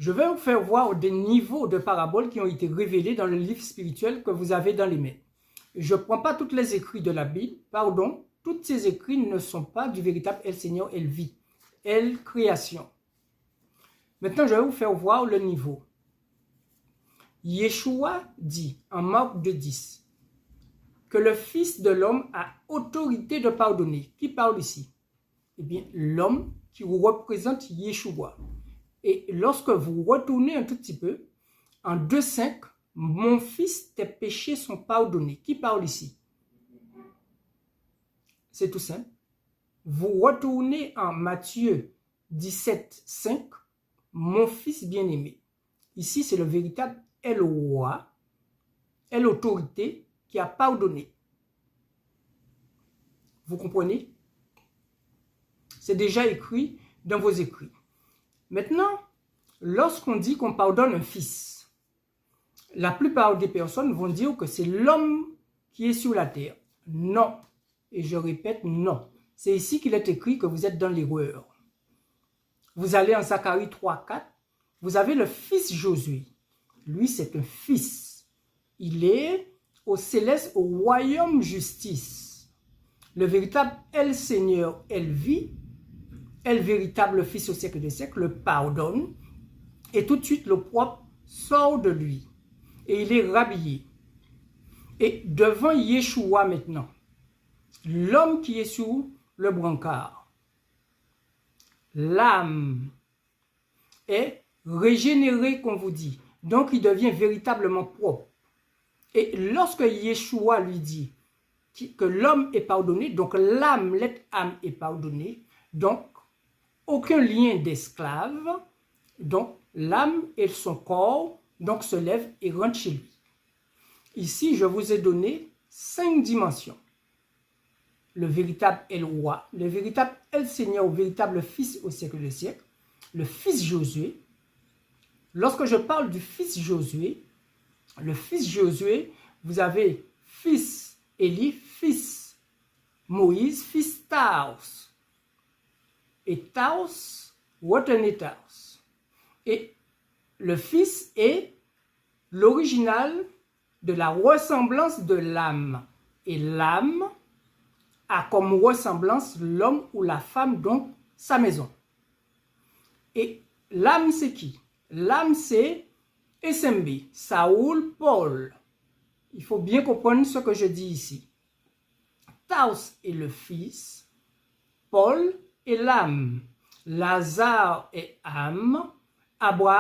Je vais vous faire voir des niveaux de paraboles qui ont été révélés dans le livre spirituel que vous avez dans les mains. Je ne prends pas tous les écrits de la Bible, pardon, tous ces écrits ne sont pas du véritable El Seigneur, El Vie, El Création. Maintenant, je vais vous faire voir le niveau. Yeshua dit en Marc 2,10 que le Fils de l'homme a autorité de pardonner. Qui parle ici? Eh bien, l'homme qui représente Yeshua. Et lorsque vous retournez un tout petit peu, en 2,5, mon fils, tes péchés sont pardonnés. Qui parle ici? C'est tout simple. Vous retournez en Matthieu 17,5, mon fils bien-aimé. Ici, c'est le véritable El Roi, El Autorité qui a pardonné. Vous comprenez? C'est déjà écrit dans vos écrits. Maintenant, lorsqu'on dit qu'on pardonne un fils, la plupart des personnes vont dire que c'est l'homme qui est sur la terre. Non. Et je répète, non. C'est ici qu'il est écrit que vous êtes dans l'erreur. Vous allez en Zacharie 3,4. Vous avez le fils Josué. Lui, c'est un fils. Il est au céleste, au royaume justice. Le véritable El Seigneur, El Vie, El véritable fils au siècle des siècles, le pardonne. Et tout de suite, le propre sort de lui. Et il est rhabillé. Et devant Yeshua maintenant, l'homme qui est sur le brancard, l'âme est régénérée, comme vous dit. Donc, il devient véritablement propre. Et lorsque Yeshua lui dit que l'homme est pardonné, donc l'âme, l'être âme est pardonnée, donc aucun lien d'esclave, donc l'âme et son corps donc se lèvent et rentrent chez lui. Ici, je vous ai donné 5 dimensions. Le véritable El Roi, le véritable El Seigneur, le véritable Fils au siècle des siècles, le Fils Josué. Lorsque je parle du Fils Josué, le Fils Josué, vous avez Fils Élie, Fils Moïse, Fils Taos. Et Taos, retenez Taos. Et le Fils est l'original de la ressemblance de l'âme. Et l'âme a comme ressemblance l'homme ou la femme, donc sa maison. Et l'âme, c'est qui? L'âme, c'est SMB, Saoul, Paul. Il faut bien comprendre ce que je dis ici. Taos est le fils, Paul est l'âme, Lazare est âme, Abraham